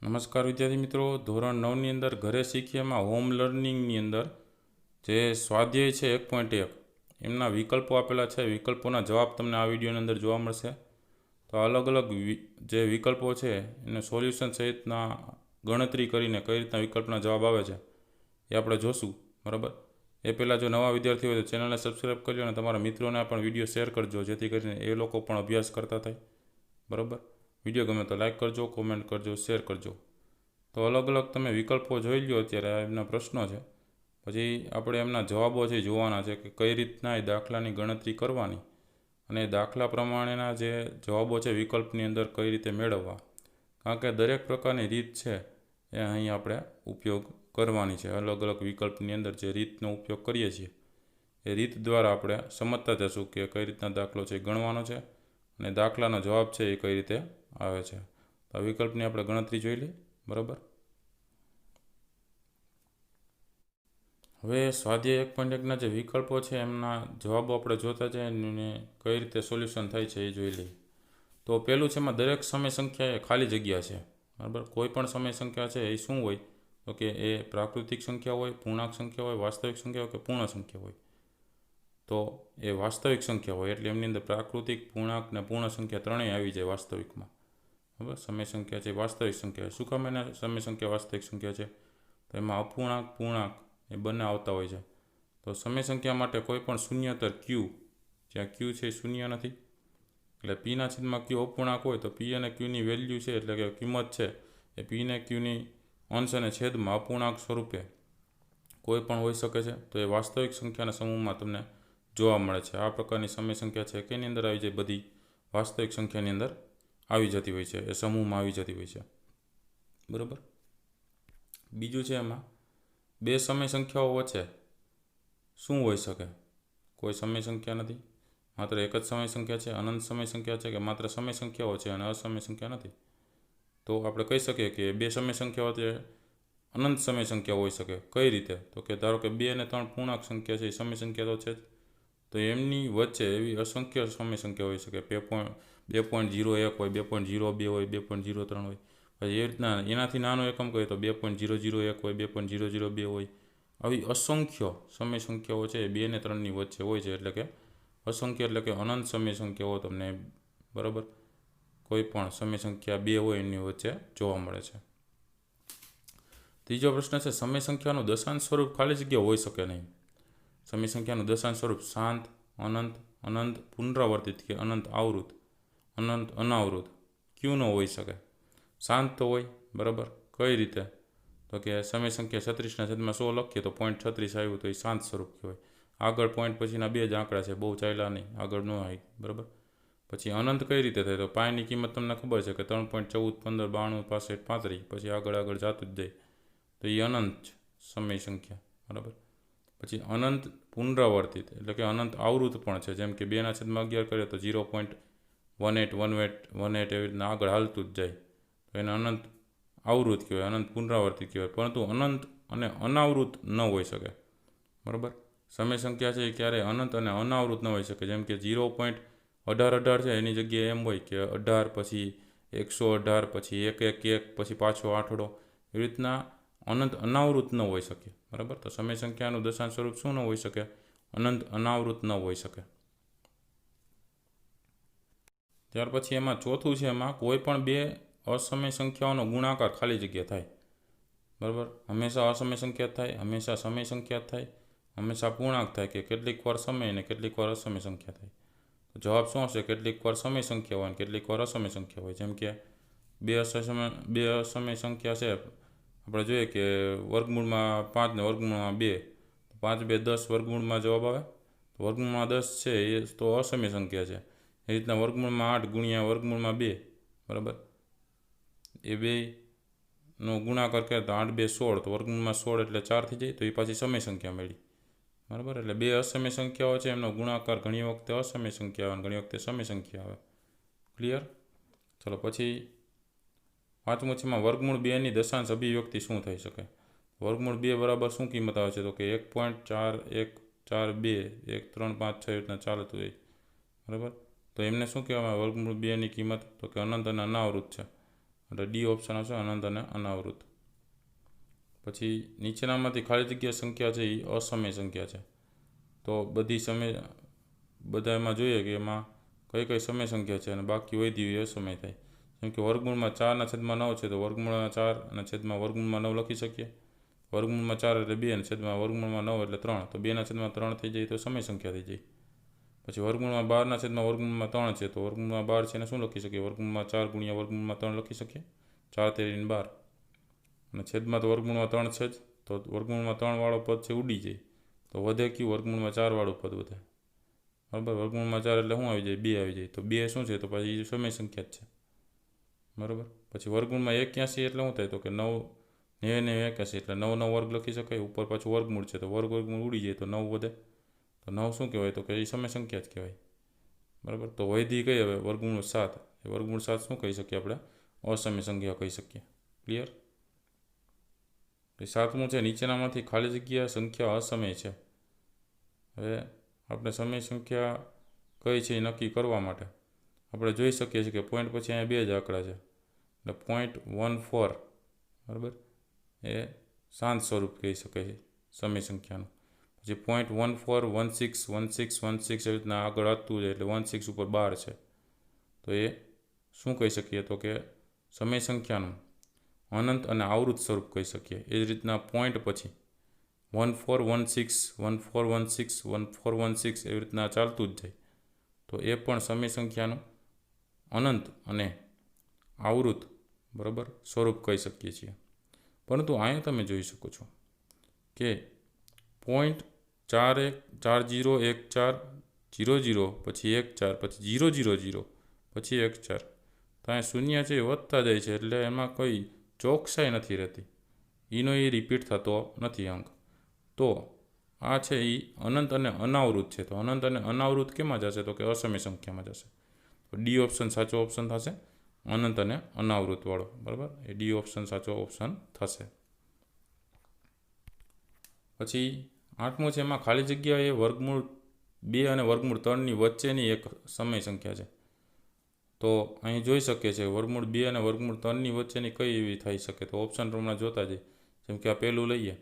નમસ્કાર વિદ્યાર્થી મિત્રો, ધોરણ 9ની અંદર ઘરે શીખીએમાં હોમ લર્નિંગની અંદર જે સ્વાધ્યાય છે 1.1 એમના વિકલ્પો આપેલા છે. વિકલ્પોના જવાબ તમને આ વિડીયોની અંદર જોવા મળશે. તો અલગ અલગ જે વિકલ્પો છે એને સોલ્યુશન સહિતના ગણતરી કરીને કઈ રીતના વિકલ્પના જવાબ આવે છે એ આપણે જોશું. બરાબર, એ પહેલાં જો નવા વિદ્યાર્થીઓ હોય તો ચેનલને સબસ્ક્રાઈબ કરજો અને તમારા મિત્રોને પણ વિડીયો શેર કરજો, જેથી કરીને એ લોકો પણ અભ્યાસ કરતા થાય. બરાબર, વિડીયો ગમે તો લાઈક કરજો, કોમેન્ટ કરજો, શેર કરજો. તો અલગ અલગ તમે વિકલ્પો જોઈ લો. અત્યારે એમના પ્રશ્નો છે, પછી આપણે એમના જવાબો છે જોવાના છે કે કઈ રીતના એ દાખલાની ગણતરી કરવાની અને દાખલા પ્રમાણેના જે જવાબો છે વિકલ્પની અંદર કઈ રીતે મેળવવા. કારણ કે દરેક પ્રકારની રીત છે એ અહીં આપણે ઉપયોગ કરવાની છે. અલગ અલગ વિકલ્પની અંદર જે રીતનો ઉપયોગ કરીએ છીએ એ રીત દ્વારા આપણે સમજતા જશું કે કઈ રીતના દાખલો છે ગણવાનો છે અને દાખલાનો જવાબ છે એ કઈ રીતે આવે છે. તો આ વિકલ્પની આપણે ગણતરી જોઈ લઈએ. બરાબર, હવે સ્વાધ્યાય 1.1ના જે વિકલ્પો છે એમના જવાબો આપણે જોતા જઈએ અને કઈ રીતે સોલ્યુશન થાય છે એ જોઈ લઈએ. તો પહેલું છે, એમાં દરેક સમય સંખ્યા એ ખાલી જગ્યા છે. બરાબર, કોઈ પણ સમય સંખ્યા છે એ શું હોય તો કે એ પ્રાકૃતિક સંખ્યા હોય, પૂર્ણાંક સંખ્યા હોય, વાસ્તવિક સંખ્યા હોય કે પૂર્ણ સંખ્યા હોય. તો એ વાસ્તવિક સંખ્યા હોય એટલે એમની અંદર પ્રાકૃતિક, પૂર્ણાંક ને પૂર્ણ સંખ્યા ત્રણેય આવી જાય વાસ્તવિકમાં. બરાબર, સમય સંખ્યા છે વાસ્તવિક સંખ્યા. શું કામ એને સમય સંખ્યા વાસ્તવિક સંખ્યા છે? તો એમાં અપૂર્ણાંક, પૂર્ણાંક એ બંને આવતા હોય છે. તો સમય સંખ્યા માટે કોઈ પણ શૂન્યતર ક્યુ, જ્યાં ક્યુ છે એ શૂન્ય નથી, એટલે પીના છેદમાં ક્યુ અપૂર્ણાંક હોય તો પી અને ક્યુની વેલ્યુ છે એટલે કે કિંમત છે એ પી ને ક્યુની અંશ અને છેદમાં અપૂર્ણાંક સ્વરૂપે કોઈ પણ હોઈ શકે છે. તો એ વાસ્તવિક સંખ્યાના સમૂહમાં તમને જોવા મળે છે. આ પ્રકારની સમય સંખ્યા છે કેની અંદર આવી જાય? બધી વાસ્તવિક સંખ્યાની અંદર આવી જતી હોય છે, એ સમૂહમાં આવી જતી હોય છે. બરાબર, બીજું છે એમાં બે સમય સંખ્યાઓ વચ્ચે શું હોઈ શકે? કોઈ સમય સંખ્યા નથી, માત્ર એક જ સમય સંખ્યા છે, અનંત સમય સંખ્યા છે કે માત્ર સમય સંખ્યાઓ છે અને અસમય સંખ્યા નથી. તો આપણે કહી શકીએ કે બે સમય સંખ્યાઓ વચ્ચે અનંત સમય સંખ્યા હોઈ શકે. કઈ રીતે? તો કે ધારો કે 2 અને 3 પૂર્ણાંક સંખ્યા છે, એ સમય સંખ્યા તો છે જ, તો એમની વચ્ચે એવી અસંખ્ય સમય સંખ્યા હોઈ શકે. 2.01 હોય, 2.02 હોય, 2.03 હોય. પછી એ રીતના એનાથી નાનો એકમ કહીએ તો 2.001 હોય, 2.002 હોય. આવી અસંખ્ય સમય સંખ્યાઓ છે એ 2 ને 3ની વચ્ચે હોય છે. એટલે કે અસંખ્ય એટલે કે અનંત સમય સંખ્યાઓ તમને, બરાબર, કોઈ પણ સમય સંખ્યા 2 હોય એની વચ્ચે જોવા મળે છે. ત્રીજો પ્રશ્ન છે, સમય સંખ્યાનું દશાંશ સ્વરૂપ ખાલી જગ્યા હોઈ શકે નહીં. સમય સંખ્યાનું દશાંશ સ્વરૂપ શાંત, અનંત, અનંત પુનરાવર્તિત કે અનંત આવૃત, અનંત અનાવૃત ક્યું ન હોઈ શકે? શાંત તો હોય. બરાબર, કઈ રીતે? તો કે સમય સંખ્યા 36/100 લખીએ તો 0.36 આવ્યું તો એ શાંત સ્વરૂપ કહેવાય. આગળ પોઈન્ટ પછીના બે જ આંકડા છે, બહુ ચાલ્યા નહીં, આગળ ન આવી. બરાબર, પછી અનંત કઈ રીતે થાય? તો પાયની કિંમત તમને ખબર છે કે 3.14, 15, 92, 65, 35, પછી આગળ જાતું જ જાય, તો એ અનંત સમય સંખ્યા. બરાબર, પછી અનંત પુનરાવર્તિત એટલે કે અનંત આવૃત પણ છે. જેમ કે 2/11 કરીએ તો 0.18 એવી રીતના આગળ હાલતું જ જાય, તો એને અનંત આવૃત કહેવાય, અનંત પુનરાવર્તિત કહેવાય. પરંતુ અનંત અને અનાવૃત ન હોઈ શકે. બરાબર, સમય સંખ્યા છે એ ક્યારેય અનંત અને અનાવૃત ન હોઈ શકે. જેમ કે 0.18 છે એની જગ્યાએ એમ હોય કે 18 પછી 118 પછી 111 પછી પાછો આઠડો, એવી રીતના અનંત અનાવૃત ન હોઈ શકે. બરાબર, તો સમય સંખ્યાનું દશાંશ સ્વરૂપ શું ન હોઈ શકે? અનંત અનાવૃત ન હોઈ શકે. ત્યાર પછી એમાં ચોથું છે, એમાં કોઈ પણ બે અસમય સંખ્યાઓનો ગુણાકાર ખાલી જગ્યા થાય. બરાબર, હંમેશા અસમય સંખ્યા થાય, હંમેશા સમય સંખ્યા થાય, હંમેશા પૂર્ણાંક થાય કે કેટલીક વાર સમય અને કેટલીક વાર અસમય સંખ્યા થાય. તો જવાબ શું હશે? કેટલીક વાર સમય સંખ્યા હોય અને કેટલીક વાર અસમય સંખ્યા હોય. જેમ કે બે અસમય સંખ્યા છે, આપણે જોઈએ કે વર્ગમૂળમાં 5 ને વર્ગમૂળમાં 2, 5 2 10 વર્ગમૂળમાં જવાબ આવે. વર્ગમૂળમાં 10 છે એ તો અસમય સંખ્યા છે. એ રીતના વર્ગમૂળમાં 8 ગુણ્યા વર્ગમૂળમાં 2, બરાબર, એ બેનો ગુણાકાર કરે તો 8 2 16, તો વર્ગમૂળમાં 16 એટલે 4 થઈ જાય, તો એ પાછી સમય સંખ્યા મળી. બરાબર, એટલે બે અસમય સંખ્યાઓ છે એમનો ગુણાકાર ઘણી વખતે અસમય સંખ્યા આવે, ઘણી વખતે સમય સંખ્યા આવે. ક્લિયર? ચલો પછી પાંચમું છે, એમાં વર્ગમૂળ 2ની દશાંશ અભિવ્યક્તિ શું થઈ શકે? વર્ગમૂળ 2 બરાબર શું કિંમત આવે છે? તો કે 1.4142 1 3 5 6 રીતના ચાલતું હોય. બરાબર, તો એમને શું કહેવામાં આવે વર્ગમૂળ 2ની કિંમત? તો કે અનંત અને અનાવૃત છે. એટલે ડી ઓપ્શન આવશે, અનંત અને અનાવૃત. પછી નીચેનામાંથી ખાલી જગ્યા સંખ્યા છે એ અસમય સંખ્યા છે. તો બધા એમાં જોઈએ કે એમાં કઈ કઈ સમય સંખ્યા છે અને બાકી વધી એ અસમય થાય. જેમ કે વર્ગમૂળમાં 4/9 છે તો વર્ગમૂળમાં 4 અને છેદમાં વર્ગમૂળમાં 9 લખી શકીએ. વર્ગમૂળમાં 4 એટલે 2 અને છેદમાં વર્ગમૂળમાં 9 એટલે 3, તો 2/3 થઈ જાય તો સમય સંખ્યા થઈ જાય. પછી વર્ગમૂળમાં 12/વર્ગમૂળમાં 3 છે તો વર્ગમૂળમાં 12 છે એને શું લખી શકીએ? વર્ગમૂળમાં 4 ગુણ્યા વર્ગમૂળમાં 3 લખી શકીએ. 4 તેરી 12 અને છેદમાં તો વર્ગમૂળમાં 3 છે જ, તો વર્ગમૂળમાં 3 વાળો પદ છે ઉડી જાય, તો વધે કયું? વર્ગમૂળમાં 4 વાળું પદ વધે. બરાબર, વર્ગમૂળમાં 4 એટલે શું આવી જાય? 2 આવી જાય. તો 2 શું છે? તો પછી સમય સંખ્યા જ છે. બરાબર. પછી વર્ગમૂળમાં 81 એટલે શું થાય? તો કે 9 90 81 એટલે 9 9 વર્ગ લખી શકાય. ઉપર પાછું વર્ગમૂળ છે તો વર્ગમૂળ ઉડી જાય તો 9 વધે. તો 9 શું કહેવાય? તો કે એ સમય સંખ્યા જ કહેવાય. બરાબર. તો વૈધી કઈ હવે? વર્ગમૂળ 7. એ વર્ગમૂળ 7 શું કહી શકીએ આપણે? અસમય સંખ્યા કહી શકીએ. ક્લિયર? સાતમું છે, નીચેનામાંથી ખાલી જગ્યા સંખ્યા અસમય છે. હવે આપણે સમય સંખ્યા કઈ છે એ નક્કી કરવા માટે આપણે જોઈ શકીએ છીએ કે પોઈન્ટ પછી અહીંયા 2 જ આંકડા છે. એટલે 0.14 બરાબર એ શાંત સ્વરૂપ કહી શકાય સમય સંખ્યાનું. પછી 0.14 16 16 16 એવી રીતના આગળ વધતું જાય એટલે 16 ઉપર 12 છે. તો એ શું કહી શકીએ? તો કે સમય સંખ્યાનું અનંત અને આવૃત સ્વરૂપ કહી શકીએ. એ જ રીતના પોઈન્ટ પછી 1416 1416 1416 એવી રીતના ચાલતું જ જાય તો એ પણ સમય સંખ્યાનું અનંત અને આવૃત બરાબર સ્વરૂપ કહી શકીએ છીએ. પરંતુ અહીંયા તમે જોઈ શકો છો કે 0.41401400 પછી 14 પછી 000 પછી 14 તો અહીંયા શૂન્ય છે એ વધતા જાય છે એટલે એમાં કોઈ ચોકસાઈ નથી રહેતી. એનો એ રિપીટ થતો નથી અંક. તો આ છે એ અનંત અને અનાવૃત છે. તો અનંત અને અનાવૃત કેમાં જશે? તો કે અસમય સંખ્યામાં જશે. તો ડી ઓપ્શન સાચો ઓપ્શન થશે, અનંત અને અનાવૃત વાળો. બરાબર, એ ડી ઓપ્શન સાચો ઓપ્શન થશે. પછી 8મું છે, એમાં ખાલી જગ્યા એ વર્ગમૂળ 2 અને વર્ગમૂળ 3ની વચ્ચેની એક સમય સંખ્યા છે. તો અહીં જોઈ શકીએ છીએ વર્ગમૂળ 2 અને વર્ગમૂળ 3ની વચ્ચેની કઈ એવી થઈ શકે? તો ઓપ્શન પ્રમાણે જોતા જઈએ. જેમ કે આ પહેલું લઈએ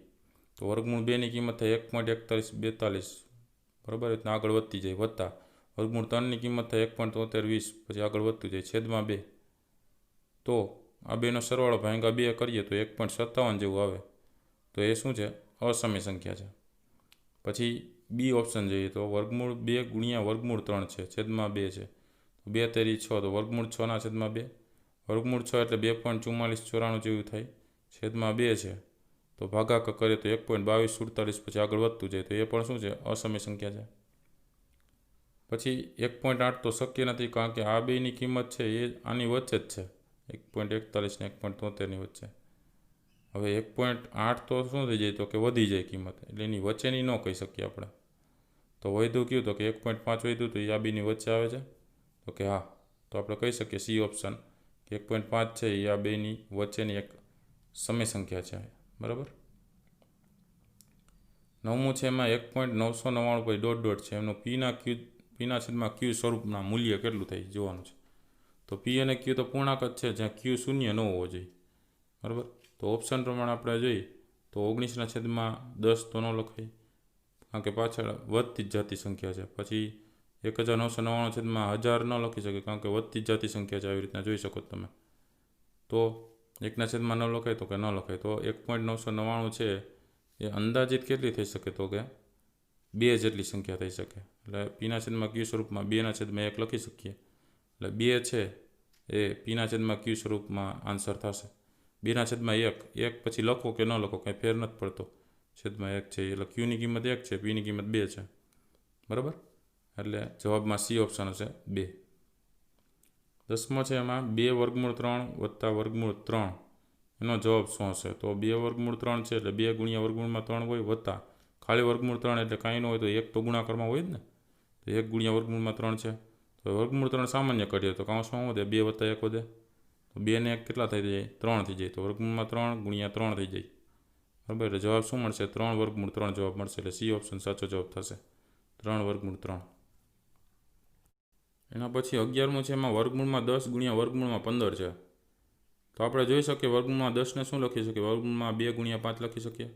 તો વર્ગમૂળ 2ની કિંમત થાય 1.4142 બરાબર, રીતના આગળ વધતી જાય વધતા. વર્ગમૂળ 3ની કિંમત થાય 1.7320 પછી આગળ વધતું જાય છેદમાં 2. તો આ બેનો સરવાળો ભાંગા 2 કરીએ તો 1.57 જેવું આવે. તો એ શું છે? અસમય સંખ્યા છે. પછી બી ઓપ્શન જોઈએ તો વર્ગમૂળ 2 ગુણ્યા વર્ગમૂળ 3 છે છેદમાં 2 છે. 2 તેરી 6 તો વર્ગમૂળ 6 છેદમાં 2. વર્ગમૂળ 6 એટલે 2.4494 જેવું થાય છેદમાં 2 છે. તો ભાગાકાર કરીએ તો 1.2247 પછી આગળ વધતું જાય તો એ પણ શું છે? અસમય સંખ્યા છે. પછી 1.8 તો શક્ય નથી કારણ કે આ બેની કિંમત છે એ આની વચ્ચે જ છે, 1.41 ને 1.73ની વચ્ચે. હવે 1.8 તો શું થઈ જાય? તો કે વધી જાય કિંમત, એટલે એની વચ્ચેની ન કહી શકીએ આપણે. તો વધ્યું કયું? તો કે 1.5 વધ્યું તો એ આ બેની વચ્ચે આવે છે. તો કે હા, તો આપણે કહી શકીએ સી ઓપ્શન કે 1.5 છે એ આ બેની વચ્ચેની એક સમય સંખ્યા છે. બરાબર. 9મું છે, એમાં 1.999 પછી ડોટ ડોટ છે એમનું પીના છેદમાં ક્યુ સ્વરૂપના મૂલ્ય કેટલું થાય જોવાનું છે. તો પી અને ક્યુ તો પૂર્ણાંક જ છે જ્યાં ક્યુ શૂન્ય ન હોવો જોઈએ. બરાબર. તો ઓપ્શન પ્રમાણે આપણે જોઈએ તો 19/10 તો ન લખાય કારણ કે પાછળ વધતી જ જાતી સંખ્યા છે. પછી 1999/1000 ન લખી શકે કારણ કે વધતી જ જાતી સંખ્યા છે. આવી રીતના જોઈ શકો તમે. તો 1/9 ન લખાય? તો કે ન લખાય. તો 1.999 છે એ અંદાજિત કેટલી થઈ શકે? તો કે 2 જેટલી સંખ્યા થઈ શકે. એટલે પીના છેદમાં ક્યુ સ્વરૂપમાં 2/1 લખી શકીએ. એટલે 2 છે એ પીના છેદમાં ક્યુ સ્વરૂપમાં આન્સર થશે. 2/1 1 પછી લખો કે ન લખો કંઈ ફેર નથી પડતો. છેદમાં 1 છે એટલે ક્યુની કિંમત 1 છે, પીની કિંમત 2 છે. બરાબર. એટલે જવાબમાં સી ઓપ્શન હશે 2. 10મો છે, એમાં 2 વર્ગમૂળ 3 વત્તા વર્ગમૂળ 3 એનો જવાબ શું હશે? તો 2 વર્ગમૂળ 3 છે એટલે 2 ગુણ્યા વર્ગમૂળમાં 3 હોય વત્તા ખાલી વર્ગમૂળ 3 એટલે કાંઈ ન હોય તો 1 તો ગુણાકારમાં હોય જ ને. તો 1 ગુણ્યા વર્ગમૂળમાં 3 છે તો વર્ગમૂળ 3 સામાન્ય કરીએ તો કાંસમાં વધે? 2 વત્તા 1 વધે. તો 2 ને 1 કેટલા થઈ જાય? 3 થઈ જાય. તો વર્ગમૂળમાં 3 ગુણ્યા 3 થઈ જાય. બરાબર. એટલે જવાબ શું મળશે? 3 વર્ગમૂળ 3 જવાબ મળશે. એટલે સી ઓપ્શન સાચો જવાબ થશે, 3 વર્ગમૂળ 3. એના પછી 11મું છે, એમાં વર્ગમૂળમાં 10 ગુણ્યા વર્ગમૂળમાં 15 છે. તો આપણે જોઈ શકીએ વર્ગમૂળમાં 10ને શું લખી શકીએ, વર્ગમૂળમાં 2 ગુણ્યા 5 લખી શકીએ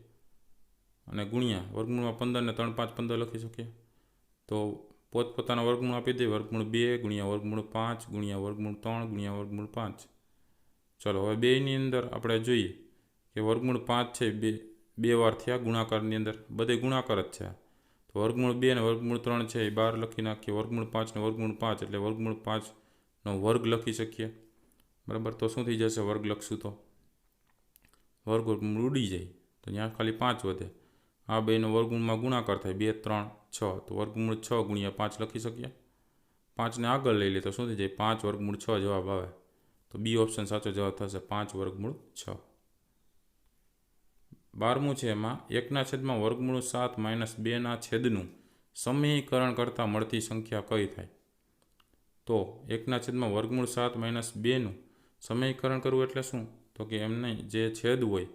અને ગુણ્યા વર્ગમૂળમાં 15 ને 3 5 15 લખી શકીએ. તો પોતપોતાના વર્ગમૂળ આપી દઈએ, વર્ગમૂળ 2 ગુણ્યા વર્ગમૂળ 5 ગુણ્યા વર્ગમૂળ 3 ગુણ્યા વર્ગમૂળ 5. ચલો હવે બેની અંદર આપણે જોઈએ કે વર્ગમૂળ 5 છે બે વાર થયા ગુણાકારની અંદર, બધે ગુણાકાર જ છે. તો વર્ગમૂળ 2 ને વર્ગમૂળ 3 છે એ બહાર લખી નાખીએ, વર્ગમૂળ 5 ને વર્ગમૂળ 5 એટલે વર્ગમૂળ 5નો વર્ગ લખી શકીએ. બરાબર, તો શું થઈ જશે, વર્ગ લખશું તો વર્ગમૂળ ઉડી જાય, તો ત્યાં ખાલી 5 વધે. આ બેનો વર્ગમૂળમાં ગુણાકાર થાય 2 3 6, તો વર્ગમૂળ 6 ગુણ્યા 5 લખી શકીએ. 5ને આગળ લઈ લઈએ તો શું થઈ જાય, 5 વર્ગમૂળ 6 જવાબ આવે. તો બી ઓપ્શન સાચો જવાબ થશે, 5 વર્ગમૂળ 6. 12મું છે એમાં 1/7 વર્ગમૂળ 7 માઇનસ 2ના છેદનું સમીકરણ કરતાં મળતી સંખ્યા કઈ થાય. તો 1/7 વર્ગમૂળ 7 માઇનસ 2નું સમીકરણ કરવું એટલે શું, તો કે એમને જે છેદ હોય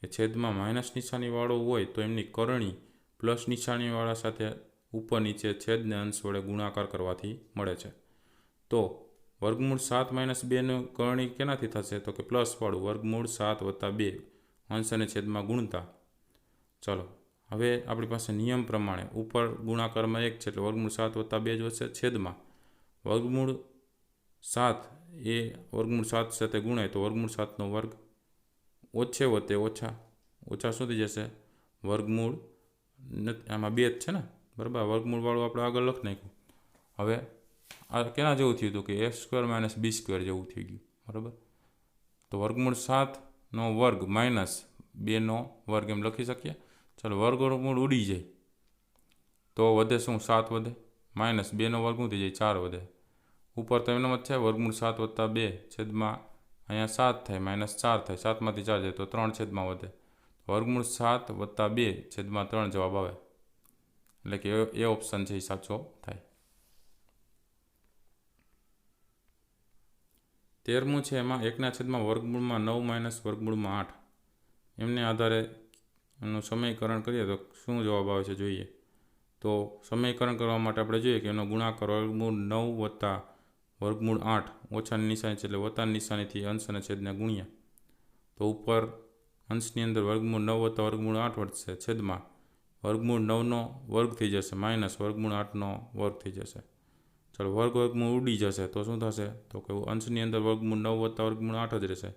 એ છેદમાં માઇનસ નિશાનીવાળો હોય તો એમની કરણી પ્લસ નિશાનીવાળા સાથે ઉપર નીચે છેદને અંશ વડે ગુણાકાર કરવાથી મળે છે. તો વર્ગમૂળ 7 માઇનસ 2નું કરણી કેનાથી થશે, તો કે પ્લસવાળું વર્ગમૂળ 7 વત્તા 2 અંશ અને છેદમાં ગુણતા. ચલો હવે આપણી પાસે નિયમ પ્રમાણે ઉપર ગુણાકારમાં 1 છે એટલે વર્ગમૂળ 7 વત્તા 2 જ વધશે, છેદમાં વર્ગમૂળ 7 એ વર્ગમૂળ 7 સાથે ગુણાય તો વર્ગમૂળ 7નો વર્ગ, ઓછે વત્તે ઓછા, ઓછા શું થઈ જશે, વર્ગમૂળ આમાં 2 જ છે ને, બરાબર, વર્ગમૂળવાળું આપણે આગળ લખી નાખ્યું. હવે આ કેના જેવું થયું હતું કે a² - b² જેવું થઈ ગયું, બરાબર. તો વર્ગમૂળ 7નો વર્ગ માઇનસ 2નો વર્ગ એમ લખી શકીએ. ચાલો વર્ગમૂળ ઉડી જાય તો વધે શું, 7 વધે, માઇનસ 2નો વર્ગ શું થઈ જાય, 4 વધે. ઉપર તો એમનો જ છે વર્ગમૂળ 7 વત્તા 2 છેદમાં અહીંયા 7 થાય માઇનસ 4 થાય, 7માંથી 4 જાય તો 3 છેદમાં વધે. વર્ગમૂળ 7 વત્તા 2 છેદમાં 3 જવાબ આવે, એટલે કે એ ઓપ્શન છે એ સાચો થાય. 13મું છે એમાં 1/7 વર્ગમૂળમાં 9 માઇનસ વર્ગમૂળમાં 8 એમને આધારે એનું સમીકરણ કરીએ તો શું જવાબ આવે છે જોઈએ. તો સમીકરણ કરવા માટે આપણે જોઈએ કે એનો ગુણાકાર વર્ગમૂળ 9 વત્તા વર્ગમૂળ 8 ઓછાની નિશાની છે એટલે વત્તાની નિશાનીથી અંશ અને છેદને ગુણ્યા. તો ઉપર અંશની અંદર વર્ગમૂળ 9 વત્તા વર્ગમૂળ 8 વધશે, છેદમાં વર્ગમૂળ 9નો વર્ગ થઈ જશે માઇનસ વર્ગમૂળ 8નો વર્ગ થઈ જશે. ચાલો વર્ગમૂળ ઉડી જશે તો શું થશે, તો કે અંશની અંદર વર્ગમૂળ 9 વત્તા વર્ગમૂળ 8 જ રહેશે,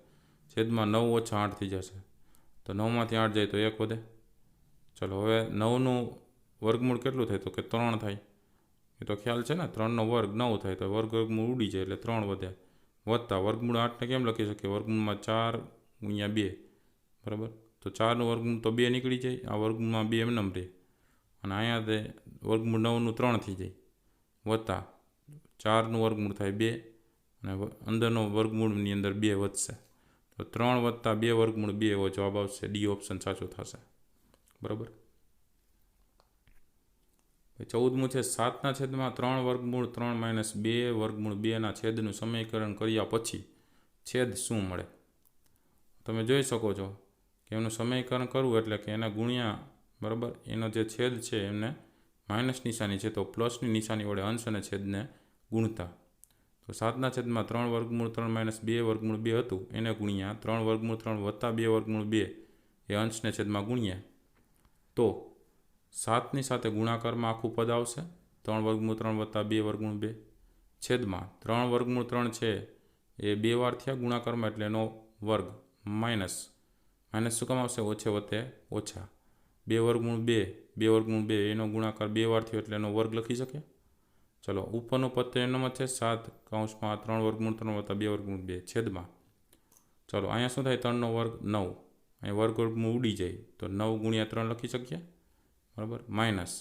છેદમાં 9 ઓછા 8 થઈ જશે. તો 9માંથી 8 જાય તો 1 વધે. ચલો હવે 9નું વર્ગમૂળ કેટલું થાય, તો કે 3 થાય. એ તો ખ્યાલ છે ને, 3નો વર્ગ 9 થાય તો વર્ગમૂળ ઉડી જાય એટલે 3 વધે, વત્તા વર્ગમૂળ 8ને કેમ લખી શકીએ, વર્ગમૂળમાં 4 ગુણ્યા 2, બરાબર. તો 4નું વર્ગમૂળ તો 2 નીકળી જાય, આ વર્ગમૂળમાં 2 એમને રહે અને અહીંયા તે વર્ગમૂળ 9નું 3 થઈ જાય, વત્તા 4નું વર્ગમૂળ થાય 2 અને અંદરનો વર્ગમૂળની અંદર 2 વધશે. તો 3 વત્તા 2 વર્ગમૂળ 2 એવો જવાબ આવશે, ડી ઓપ્શન સાચો થશે, બરાબર. 14મું છે 7/3 વર્ગમૂળ 3 માઇનસ 2 વર્ગમૂળ 2ના છેદનું સમીકરણ કર્યા પછી છેદ શું મળે. તમે જોઈ શકો છો કે એનું સમીકરણ કરવું એટલે કે એના ગુણ્યા, બરાબર, એનો જે છેદ છે એમને માઇનસ નિશાની છે તો પ્લસની નિશાની વડે અંશ અને છેદને ગુણતા. તો 7/3 વર્ગમૂળ 3 માઇનસ 2 વર્ગમૂળ 2 હતું એને ગુણ્યા 3 વર્ગમૂળ 3 વત્તા 2 વર્ગમૂળ 2 એ અંશને છેદમાં ગુણ્યા. તો 7ની સાથે ગુણાકારમાં આખું પદ આવશે, 3 વર્ગમૂળ 3 વત્તા 2 વર્ગમૂળ 2 છેદમાં 3 વર્ગમૂળ 3 છે એ 2 વાર થયા ગુણાકારમાં એટલે એનો વર્ગ માઇનસ શું કામ આવશે, ઓછે વત્તે ઓછા, 2 વર્ગમૂળ 2 વર્ગમૂળ 2 એનો ગુણાકાર 2 વાર થયો એટલે એનો વર્ગ લખી શકે. ચલો ઉપરનું પદ તો એનો જ છે 7 3 વર્ગમૂળ 3 વત્તા 2 વર્ગમૂળ 2 છેદમાં, ચલો અહીંયા શું થાય, 3નો વર્ગ 9, અહીં વર્ગમૂળ ઉડી જાય તો 9 ગુણ્યા 3 લખી શકીએ, બરાબર, માઇનસ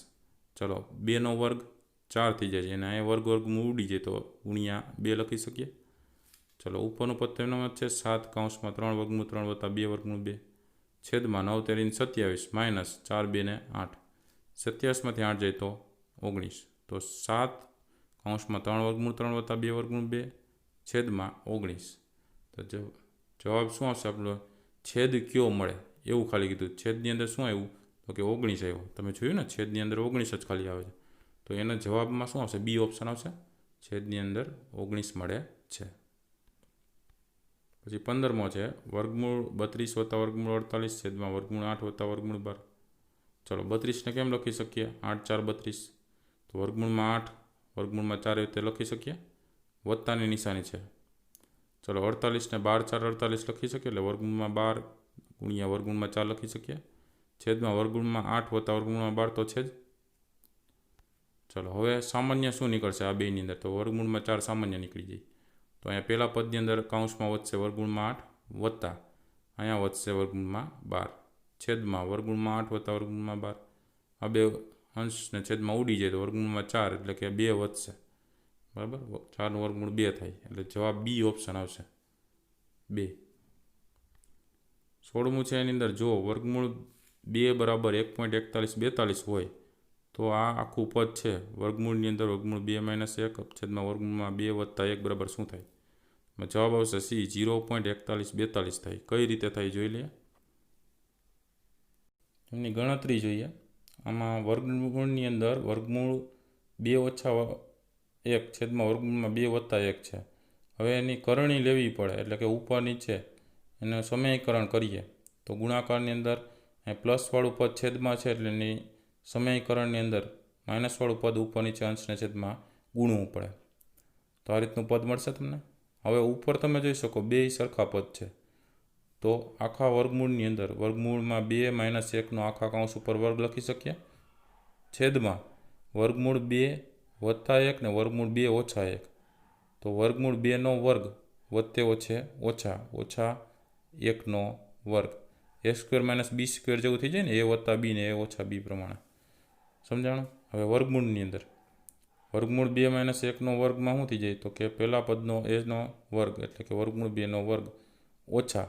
ચલો 2નો વર્ગ 4 થઈ જાય છે અને અહીંયા વર્ગમૂળ ઉડી જાય તો ગુણ્યા 2 લખી શકીએ. ચલો ઉપરનું પદ તો એનો જ છે 7 3 વર્ગમૂળ 3 વત્તા 2 વર્ગમૂળ 2 છેદમાં 9 તેરી 27 માઇનસ 4 2 ને 8, 27માંથી 8 જાય તો 19. તો 7 વર્ગમૂળ 3 વત્તા 2 વર્ગમૂળ 2 છેદમાં 19. તો જવાબ શું આવશે આપણો, છેદ કયો મળે એવું ખાલી કીધું. છેદની અંદર શું આવ્યું, તો કે 19 આવ્યો. તમે જોયું ને છેદની અંદર 19 જ ખાલી આવે છે, તો એના જવાબમાં શું આવશે, બી ઓપ્શન આવશે, છેદની અંદર 19 મળે છે. પછી 15મો છે વર્ગમૂળ 32 + વર્ગમૂળ 48 છેદમાં વર્ગમૂળ 8 + વર્ગમૂળ 12. ચલો 32ને કેમ લખી શકીએ? 8 × 4 = 32. તો વર્ગમૂળમાં 8 વર્ગમૂળમાં 4 રીતે લખી શકીએ, વત્તાની નિશાની છે. ચલો 48ને 12 × 4 = 48 લખી શકીએ, એટલે વર્ગમૂળમાં 12 ગુણ્યા વર્ગમૂળમાં 4 લખી શકીએ, છેદમાં વર્ગમૂળમાં 8 + વર્ગમૂળમાં 12 તો છે જ. ચલો હવે સામાન્ય શું નીકળશે આ બેની અંદર? તો વર્ગમૂળમાં 4 સામાન્ય નીકળી જાય. તો અહીંયા પહેલા પદની અંદર કૌંસમાં વધશે વર્ગમૂળમાં 8 વત્તા અહીંયા વધશે વર્ગમૂળમાં 12 છેદમાં વર્ગમૂળમાં 8 + વર્ગમૂળમાં 12. આ બે અંશને છેદમાં ઉડી જાય તો વર્ગમૂળમાં 4 એટલે કે 2 વધશે. બરાબર, 4નું વર્ગમૂળ 2 થાય એટલે જવાબ બી ઓપ્શન આવશે, 2. 16મું છે એની અંદર જો વર્ગમૂળ 2 = 1.4142 હોય તો આ આખું પદ છે વર્ગમૂળની અંદર વર્ગમૂળ 2 - 1 છેદમાં વર્ગમૂળમાં 2 + 1 બરાબર શું થાય? જવાબ આવશે સી, 0.4142 થાય. કઈ રીતે થાય જોઈ લઈએ. એમની ગણતરી જોઈએ. આમાં વર્ગમૂળની અંદર વર્ગમૂળ 2 - 1 છેદમાં વર્ગમૂળમાં 2 + 1 છે. હવે એની કરણી લેવી પડે, એટલે કે ઉપર નીચે એનું સમયકરણ કરીએ તો ગુણાકારની અંદર પ્લસવાળું પદ છેદમાં છે એટલે એની સમયકરણની અંદર માઇનસવાળું પદ ઉપર નીચે અંશને છેદમાં ગુણવું પડે. તો આ રીતનું પદ મળશે તમને. હવે ઉપર તમે જોઈ શકો બે સરખા પદ છે, તો આખા વર્ગમૂળની અંદર વર્ગમૂળમાં 2 - 1નો આખા કૌંસ ઉપર વર્ગ લખી શકીએ, છેદમાં વર્ગમૂળ 2 + 1 ને વર્ગમૂળ 2 - 1. તો વર્ગમૂળ 2નો વર્ગ વત્તે ઓછે ઓછા ઓછા 1નો વર્ગ, a² - b² જેવું થઈ જાય ને, a + b ને a - b પ્રમાણે. સમજાણું? હવે વર્ગમૂળની અંદર વર્ગમૂળ 2 - 1નો વર્ગમાં શું થઈ જાય? તો કે પહેલા પદનો એનો વર્ગ એટલે કે વર્ગમૂળ 2નો વર્ગ ઓછા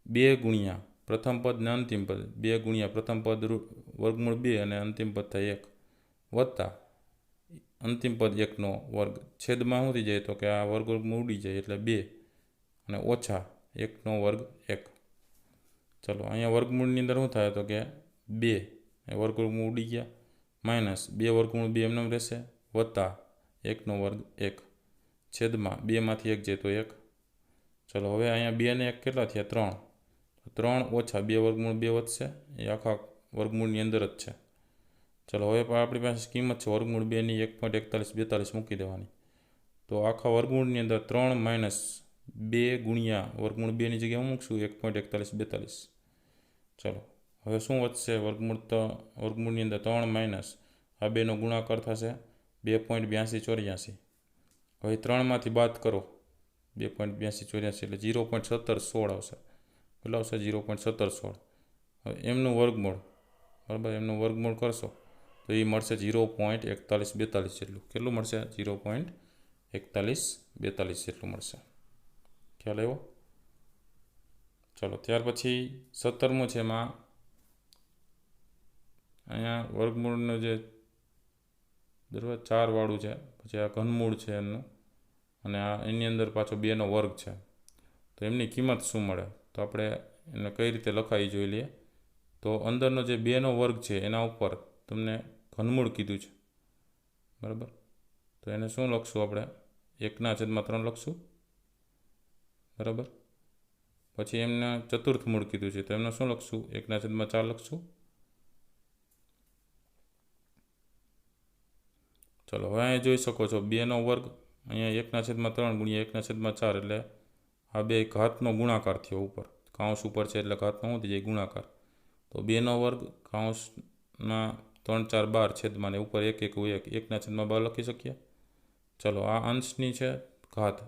2 ગુણ્યા પ્રથમ પદ ને અંતિમ પદ, 2 ગુણ્યા પ્રથમ પદ વર્ગમૂળ 2 અને અંતિમ પદ થાય 1 વત્તા અંતિમ પદ 1નો વર્ગ, છેદમાં શું થઈ જાય? તો કે આ વર્ગમૂળ ઉડી જાય એટલે 2 અને ઓછા 1નો વર્ગ 1. ચલો અહીંયા વર્ગમૂળની અંદર શું થાય? તો કે 2 એ વર્ગમૂળ ઉડી ગયા, માઇનસ 2 વર્ગમૂળ 2 એમને રહેશે વત્તા 1નો વર્ગ 1 છેદમાં 2માંથી 1 જાય તો 1. ચલો હવે અહીંયા 2 ને 1 કેટલા થયા? 3 ઓછા 2 વર્ગમૂળ 2 વધશે, એ આખા વર્ગમૂળની અંદર જ છે. ચલો હવે આપણી પાસે કિંમત છે વર્ગમૂળ 2ની 1.4142 મૂકી દેવાની. તો આખા વર્ગમૂળની અંદર 3 - 2 ગુણ્યા વર્ગમૂળ 2ની જગ્યાએ હું મૂકશું 1.4142. ચલો હવે શું વધશે? વર્ગમૂળની અંદર 3 - આ બેનો ગુણાકાર થશે 2.8284. હવે 3માંથી બાદ કરો 2.8284 એટલે 0.1716 આવશે. કેટલા આવશે? 0.1716. હવે એમનું વર્ગમૂળ, બરાબર, એમનું વર્ગમૂળ કરશો તો એ મળશે 0.4142 જેટલું. કેટલું મળશે? 0.4142 જેટલું મળશે. ખ્યાલ આવ્યો? ચલો ત્યાર પછી 17મું છે. એમાં અહીંયા વર્ગમૂળનું જે બરાબર 4 વાળું છે, પછી આ ઘનમૂળ છે એનું, અને આ એની અંદર પાછો 2નો વર્ગ છે. તો એમની કિંમત શું મળે? તો આપણે એને કઈ રીતે લખાઈ જોઈ લઈએ. તો અંદરનો જે 2નો વર્ગ છે એના ઉપર તમને ઘનમૂળ કીધું છે, બરાબર. તો એને શું લખશું? આપણે 1/3 લખશું, બરાબર. પછી એમને ચતુર્થ મૂળ કીધું છે તો એમને શું લખશું? 1/4 લખશું. ચલો હવે અહીંયા જોઈ શકો છો 2નો વર્ગ અહીંયા 1/3 ગુણ્યા 1/4 એટલે આ બે ઘાતનો ગુણાકાર થયો. ઉપર કાઉન્સ ઉપર છે એટલે ઘાતનો શું થઈ જાય? ગુણાકાર. તો 2નો વર્ગ કાઉન્સમાં 3 × 4 = 12 છેદમાં ને ઉપર 1 × 1 = 1/12 લખી શકીએ. ચલો આ અંશની છે ઘાત,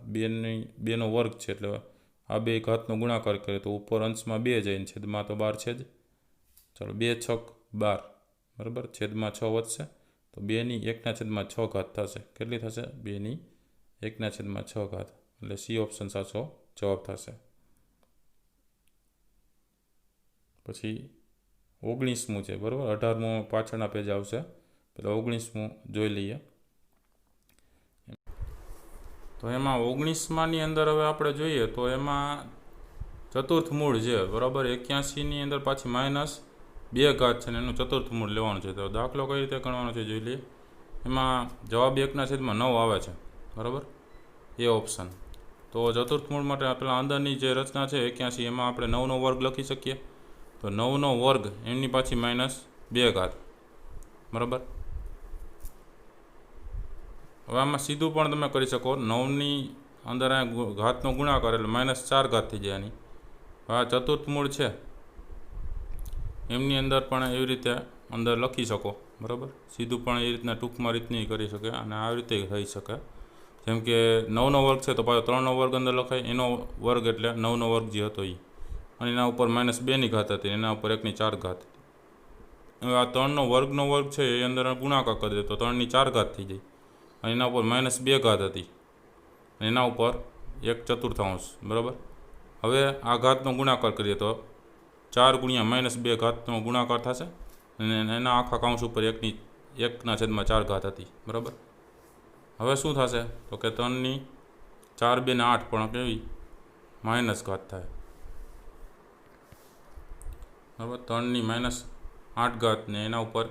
2નો વર્ગ છે એટલે આ બે ઘાતનો ગુણાકાર કરે તો ઉપર અંશમાં 2 જાય ને છેદમાં તો 12 છે જ. ચલો 2 × 6 = 12, બરાબર, છેદમાં 6 વધશે તો 2ની 1/6 ઘાત થશે. કેટલી થશે? 2ની 1/6 ઘાત. એટલે સી ઓપ્શન સાચો જવાબ થશે. પછી 19મું છે, બરાબર, 18મું પાછળના પેજ આવશે. પહેલાં 19મું જોઈ લઈએ. તો એમાં 19માની અંદર હવે આપણે જોઈએ તો એમાં ચતુર્થ મૂળ છે, બરાબર. 81ની અંદર પાછી -2 ઘાત છે ને એનું ચતુર્થ મૂળ લેવાનું છે. તો દાખલો કઈ રીતે ગણવાનો છે જોઈ લઈએ. એમાં જવાબ 1/9 આવે છે, બરાબર, એ ઓપ્શન. તો ચતુર્થ મૂળ માટે પેલા અંદરની જે રચના છે 81 એમાં આપણે 9નો વર્ગ લખી શકીએ. તો 9નો વર્ગ એમની પાછી -2 બરાબર. હવે આમાં સીધું પણ તમે કરી શકો. 9ની અંદર આ ઘાતનો ગુણાકાર એટલે -4 થઈ જાય આની. આ ચતુર્થ મૂળ છે એમની અંદર પણ એવી રીતે અંદર લખી શકો બરાબર. સીધું પણ એ રીતના ટૂંકમાં રીતની કરી શકે અને આવી રીતે થઈ શકે. જેમ કે 9નો વર્ગ છે તો પાછો 3નો વર્ગ અંદર લખાય. એનો વર્ગ એટલે 9નો વર્ગ જે હતો એ, અને એના ઉપર -2ની ઘાત હતી, એના ઉપર 1ની 4 ઘાત. હવે આ 3નો વર્ગનો વર્ગ છે એ અંદર ગુણાકાર કરી દે તો 3ની 4 ઘાત થઈ જાય, અને એના ઉપર -2 ઘાત હતી, એના ઉપર 1/4 બરાબર. હવે આ ઘાતનો ગુણાકાર કરીએ તો 4 ગુણ્યા -2 ઘાતનો ગુણાકાર થશે, અને એના આખા કાઉન્સ ઉપર 1/4 ઘાત હતી બરાબર. હવે શું થશે તો કે 3ની 4 2 ને 8 પણ કેવી માઇનસ ઘાત થાય બરાબર. 3ની -8 ઘાત ને એના ઉપર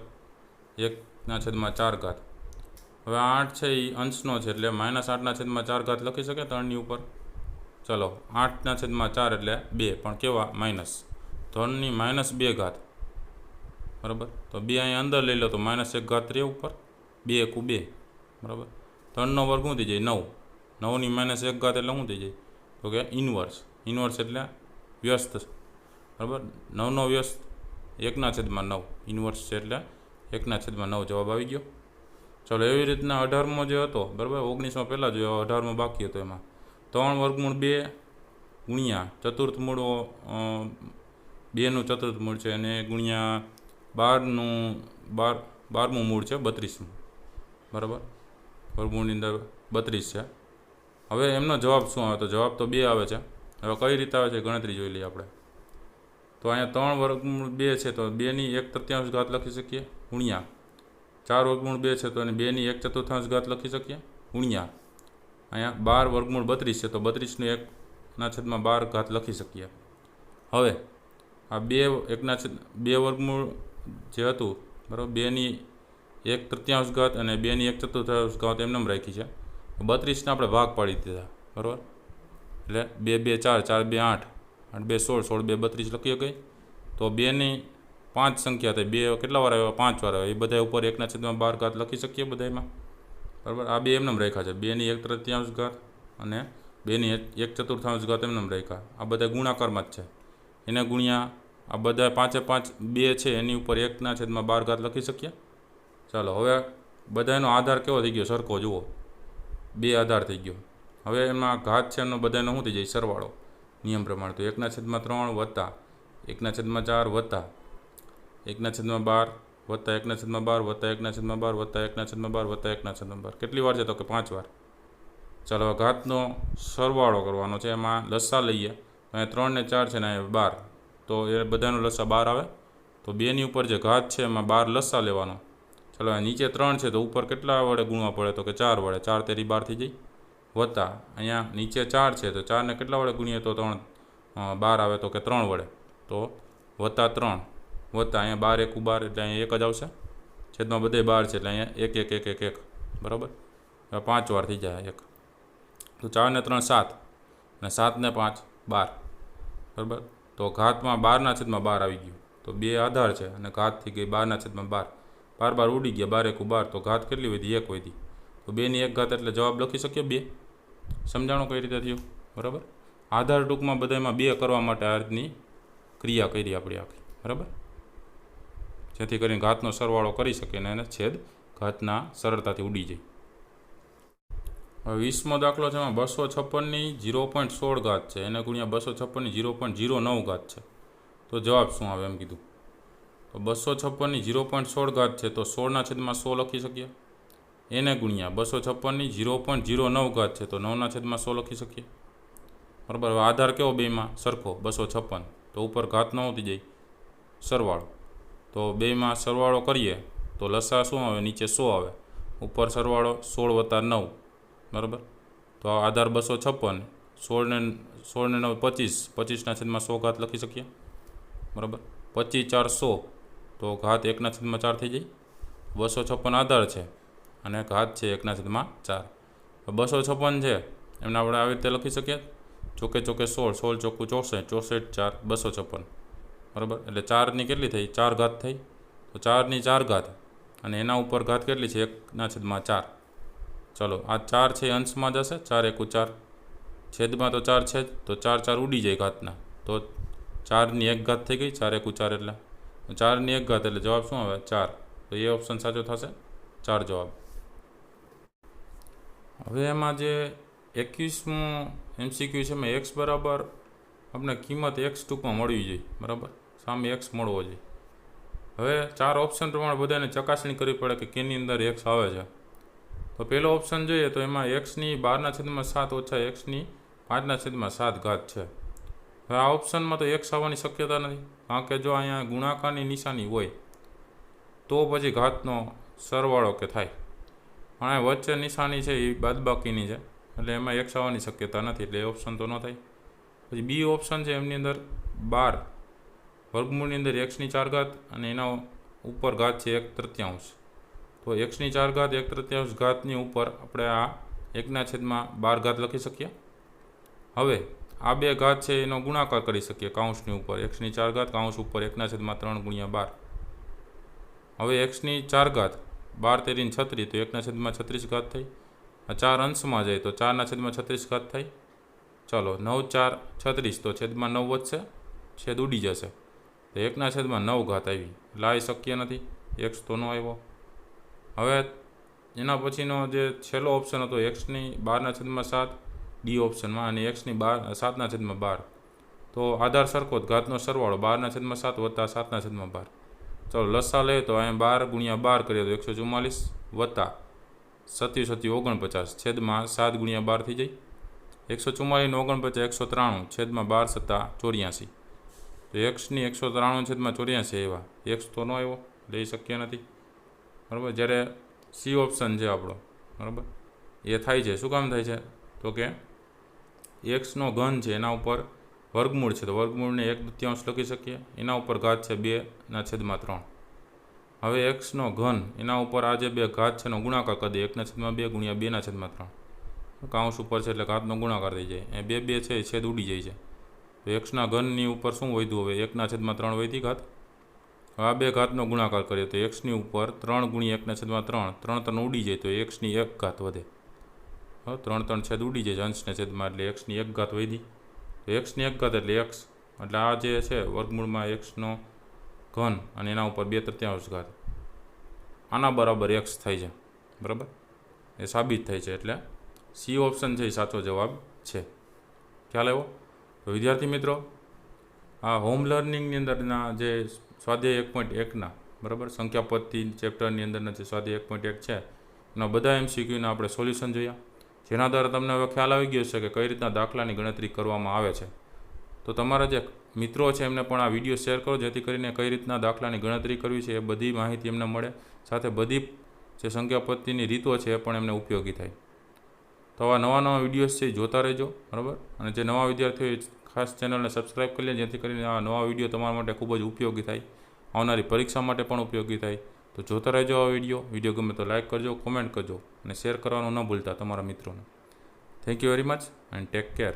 1/4 ઘાત. હવે આ 8 છે એ અંશનો છે એટલે -8/4 ઘાત લખી શકે 3ની ઉપર. ચલો 8/4 એટલે 2, પણ કેવા માઇનસ. 3ની -2 ઘાત બરાબર. તો 2 અહીંયા અંદર લઈ લો તો -1 ઘાત રહે ઉપર, 2 × 2 બરાબર. 3નો વર્ગ શું થઈ જાય 9, 9ની -1 ઘાત એટલે શું થઈ જાય તો કે ઇન્વર્સ. ઇન્વર્સ એટલે વ્યસ્ત બરાબર. 9નો વ્યસ્ત 1/9, ઇન્વર્સ છે એટલે 1/9 જવાબ આવી ગયો. ચલો એવી રીતના 18મો જે હતો બરાબર, 19મો પહેલાં જોયો, 18મો બાકી હતો. એમાં 3 વર્ગમૂળ 2 ગુણ્યા ચતુર્થ મૂળ 2નું ચતુર્થ મૂળ છે, અને ગુણ્યા 12મું મૂળ છે 32મું બરાબર. વર્ગમૂળની અંદર 32 છે. હવે એમનો જવાબ શું આવે તો જવાબ તો 2 આવે છે. હવે કઈ રીતે આવે છે ગણતરી જોઈ લઈએ આપણે. તો અહીંયા 3 વર્ગમૂળ 2 છે તો 2ની 1/3 ઘાત લખી શકીએ, ગુણ્યા 4 વર્ગમૂળ 2 છે તો એને 2ની 1/4 ઘાત લખી શકીએ, ગુણ્યા અહીંયા 12 વર્ગમૂળ 32 છે તો 32ની 1/12 ઘાત લખી શકીએ. હવે આ 2 વર્ગમૂળ જે હતું બરાબર, 2ની 1/3 ઘાત અને 2ની 1/4 ઘાત એમને રાખી છે. 32ને આપણે ભાગ પાડી દીધા બરાબર, એટલે 2 2 4, 4 2 8, 8 2 16, 16 2 32 લખી ગઈ. તો 2ની 5 સંખ્યા થઈ, 2 કેટલા વાર આવ્યા 5 વાર આવ્યા, એ બધા ઉપર 1/12 ઘાત લખી શકીએ બધામાં બરાબર. આ 2 એમને રાખ્યા છે, 2ની 1/3 ઘાત અને 2ની 1/4 ઘાત એમને રાખ્યા. આ બધા ગુણાકારમાં જ છે, એને ગુણ્યા આ બધા 5 5 2 છે એની ઉપર 1/12 ઘાત લખી શકીએ. ચાલો હવે બધાનો આધાર કેવો થઈ ગયો સરખો જુઓ, 2 આધાર થઈ ગયો. હવે એમાં ઘાત છે એનો બધાનો શું થઈ જાય સરવાળો નિયમ પ્રમાણે, તો 1/3 વત્તા 1/4 વત્તા 1/12 વત્તા 1/12 વત્તા 1/12 વત્તા 1/12 વત્તા 1/12 કેટલી વાર છે તો કે 5 વાર. ચાલો હવે ઘાતનો સરવાળો કરવાનો છે. એમાં લસા લઈએ, અહીંયા 3 ને 4 છે ને અહીંયા 12, તો એ બધાનો લસા 12 આવે. તો 2ની ઉપર જે ઘાત છે એમાં 12 લસા લેવાનો. ચાલો નીચે 3 છે તો ઉપર કેટલા વડે ગુણવા પડે તો કે 4 વડે, 4 તેરી 12 થઈ જાય. વત્તા અહીંયા નીચે 4 છે તો 4ને કેટલા વડે ગુણીએ તો 3 12 આવે તો કે 3 વડે, તો વત્તા 3 વત્તા અહીંયા 12 1 12 એટલે અહીંયા 1 જ આવશે. છેદમાં બધે 12 છે એટલે અહીંયા 1 1 1 1 1 બરાબર. 5 વાર થઈ જાય 1. તો 4 ને 3 7 અને 7 ને 5 12 બરાબર. તો ઘાતમાં 12/12 આવી ગયું. તો 2 આધાર છે અને ઘાત થઈ ગઈ 12/12, 12 ઉડી ગયા, 12 1 12, તો ઘાત કેટલી વધી 1 વધી. તો 2ની 1 ઘાત એટલે જવાબ લખી શકીએ 2. સમજાણું કઈ રીતે થયું બરાબર. આધાર ટૂંકમાં બધામાં 2 કરવા માટે આ રીતની ક્રિયા કરી આપણી આખી બરાબર, જેથી કરીને ઘાતનો સરવાળો કરી શકીએ અને એને છેદ ઘાતના સરળતાથી ઉડી જાય. હવે 20મો દાખલો છે, એમાં 256ની 0.16 ઘાત છે, એને ગુણ્યા 256ની 0.09 ઘાત છે. તો જવાબ શું આવે એમ કીધું. તો 256ની 0.16 ઘાત છે તો 16/100 લખી શકીએ. એને ગુણ્યા 256ની 0.09 ઘાત છે તો 9/100 લખી શકીએ બરાબર. હવે આધાર કેવો બેમાં સરખો 256, તો ઉપર ઘાત ન હોતી જાય સરવાળો. તો બેમાં સરવાળો કરીએ તો લસા શું આવે નીચે 100 આવે, ઉપર સરવાળો 16 + 9 બરાબર. તો આધાર 256, 16 ને 9 25, 25/100 ઘાત લખી શકીએ બરાબર. 25 4 100, તો ઘાત 1/4 થઈ જાય. 256 આધાર છે અને ઘાત છે 1/4. 256 છે એમને આપણે આવી રીતે લખી શકીએ, ચોકે ચોકે 16, 16 ચોખ્ખું 64, 64 4 256, બરાબર. એટલે 4ની કેટલી થઈ? 4 ઘાત થઈ. તો 4ની 4 ઘાત અને એના ઉપર ઘાત કેટલી છે? 1/4. ચલો આ 4 છે એ અંશમાં જશે, 4 × 1 = 4, છેદમાં તો 4 છે જ, તો 4 4 ઉડી જાય ઘાતના, તો 4ની 1 ઘાત થઈ ગઈ, 4 × 1 = 4, એટલે 4ની 1 ઘાત એટલે જવાબ શું આવે? 4. તો એ ઓપ્શન સાચો થશે, 4 જવાબ. હવે એમાં જે 21મું MCQ છે એમાં x બરાબર આપણે કિંમત x ટૂંકમાં મળવી જોઈએ, બરાબર, સામે x મળવો જોઈએ. હવે 4 ઓપ્શન પ્રમાણે બધાને ચકાસણી કરવી પડે કે કેની અંદર x આવે છે. તો પહેલો ઓપ્શન જોઈએ તો એમાં x ની 12/7 ઓછા x ની 5/7 ઘાત છે. હવે આ ઓપ્શનમાં તો x આવવાની શક્યતા નથી, કારણ કે જો અહીંયા ગુણાકારની નિશાની હોય તો પછી ઘાતનો સરવાળો કે થાય, પણ આ વચ્ચે નિશાની છે એ બાદબાકીની છે, એટલે એમાં x આવવાની શક્યતા નથી, એટલે એ ઓપ્શન તો ન થાય. પછી બી ઓપ્શન છે એમની અંદર 12 વર્ગમૂળની અંદર x ની 4 ઘાત અને એના ઉપર ઘાત છે 1/3, તો x ની 4 ઘાત 1/3 ઘાતની ઉપર આપણે આ 1/12 ઘાત લખી શકીએ. હવે આ બે ઘાત છે એનો ગુણાકાર કરી શકીએ કાઉન્સની ઉપર, x ની 4 ઘાત કાઉન્સ ઉપર 1/3 × 12. હવે x ની 4 ઘાત 12 × 3 = 36, તો 1/36 ઘાત થઈ. આ 4 અંશમાં જાય તો 4/36 ઘાત થાય. ચાલો 9 × 4 = 36, તો છેદમાં 9 વધશે, છેદ ઉડી જશે, તો 1/9 ઘાત આવી, એટલે આ શક્ય નથી, x તો ન આવ્યો. હવે એના પછીનો જે છેલ્લો ઓપ્શન હતો x ની 12/7 ડી ઓપ્શનમાં અને x ની 7/12, તો આધાર સરખો જ, ઘાતનો સરવાળો 12/7 + 7/12. ચાલો લસા લે તો અહીંયા 12 × 12 કરીએ તો 144 વત્તા 27 × 49 છેદમાં 7 × 12 થઈ જાય, 144 × 49 193 છેદમાં 12 × 7 = 84. તો x ની 193 છેદમાં 84 આવ્યા, x તો ન આવ્યો, એટલે એ શક્ય નથી, બરાબર. જ્યારે સી ઓપ્શન છે આપણો, બરાબર, એ થાય છે. શું કામ થાય છે? તો કે x નો ઘન છે એના ઉપર વર્ગમૂળ છે, તો વર્ગમૂળને 1/2 લખી શકીએ, એના ઉપર ઘાત છે 2/3. હવે x નો ઘન એના ઉપર આ જે બે ઘાત છે એનો ગુણાકાર કરી દઈએ, 1/2 × 2/3, કાઉન્સ ઉપર છે એટલે ઘાતનો ગુણાકાર થઈ જાય, એ 2 2 છે એ છેદ ઉડી જાય છે, તો x ના ઘનની ઉપર શું વધ્યું? હવે 1/3 વધી ઘાત. હવે આ બે ઘાતનો ગુણાકાર કરીએ તો x ની ઉપર 3 × 1/3, 3 3 ઉડી જાય, તો x ની 1 ઘાત વધે. હવે 3 3 છેદ ઉડી જાય અંશને છેદમાં, એટલે x ની 1 ઘાત વધી, તો x ની 1 ઘાત એટલે x, એટલે આ જે છે વર્ગમૂળમાં x નો ઘન અને એના ઉપર 2/3 ઘાત, આના બરાબર x થાય છે, બરાબર, એ સાબિત થાય છે, એટલે સી ઓપ્શન છે એ સાચો જવાબ છે. ખ્યાલ આવ્યો? તો વિદ્યાર્થી મિત્રો, આ હોમ લર્નિંગની અંદરના જે સ્વાધ્યાય 1.1ના, બરાબર, સંખ્યા પદ્ધતિ ચેપ્ટરની અંદરના જે સ્વાધ્યાય 1.1 છે એના બધા MCQના આપણે સોલ્યુશન જોયા, જેના દ્વારા તમને હવે ખ્યાલ આવી ગયો છે કે કઈ રીતના દાખલાની ગણતરી કરવામાં આવે છે. તો તમારા જે મિત્રો છે એમને પણ આ વિડીયો શેર કરો, જેથી કરીને કઈ રીતના દાખલાની ગણતરી કરવી છે એ બધી માહિતી એમને મળે, સાથે બધી જે સંખ્યા પદ્ધતિની રીતો છે એ પણ એમને ઉપયોગી થાય. તો આવા નવા વિડીયોઝ છે એ જોતા રહેજો, બરાબર. અને જે નવા વિદ્યાર્થીઓ ખાસ ચેનલને સબસ્ક્રાઈબ કરી લે, જેથી કરીને આ નવા વિડીયો તમારા માટે ખૂબ જ ઉપયોગી થાય, આવનારી પરીક્ષા માટે પણ ઉપયોગી થાય. તો જોતા રહેજો આ વિડીયો ગમે તો લાઇક કરજો, કોમેન્ટ કરજો અને શેર કરવાનું ન ભૂલતા તમારા મિત્રોને. Thank you very much and take care.